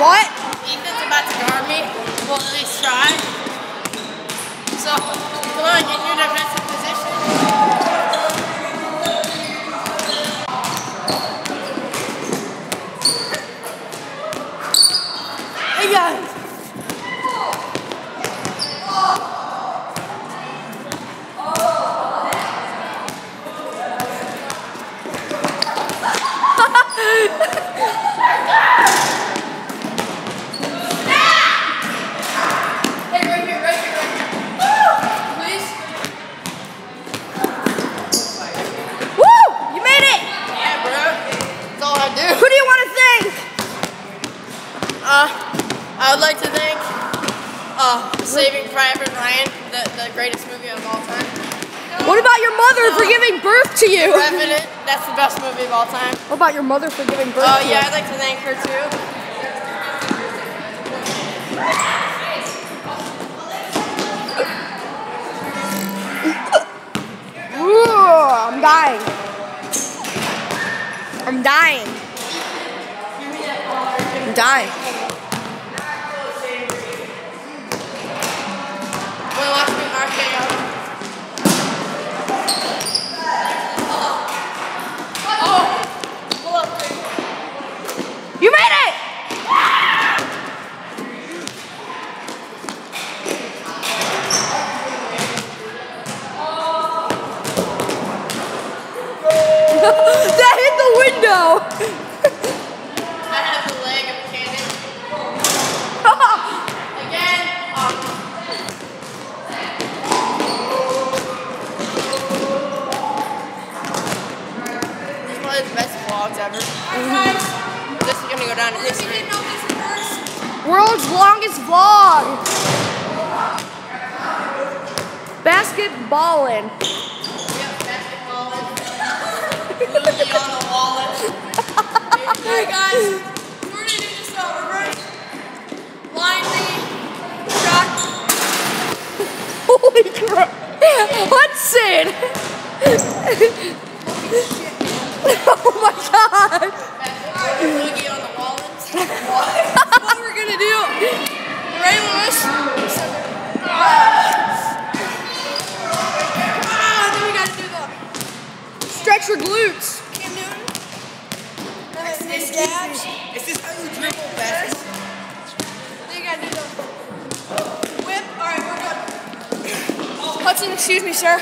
What? Ethan's about to guard me. Well, at least try. So, come on, get in your defensive position. Hey guys! Who do you want to thank? I would like to thank Saving Private Ryan, the greatest movie of all time. What about your mother for giving birth to you? Revenant, that's the best movie of all time. What about your mother for giving birth to you? Oh yeah, I'd like to thank her too. Ooh, I'm dying. I'm dying. I'm dying. Wanna watch me RKO? Oh! Pull up, dude. You made it! That hit the window! I have the leg of a cannon. Again. This is one of the best vlogs ever. This is gonna go down in history. World's longest vlog! Basketballin'. Yep, basketballing. Lily on the wallet. Hey guys, we're gonna do this reverse line thingy. Shot. Holy crap! Hudson! Oh my god! Lily on the wallet. That's what we're gonna do. Ray Lewis. Then we gotta do the Stretch your glutes. Cam Newton. Is this how you dribble best? Then you gotta do the whip. Alright, we're done. Hudson, excuse me, sir.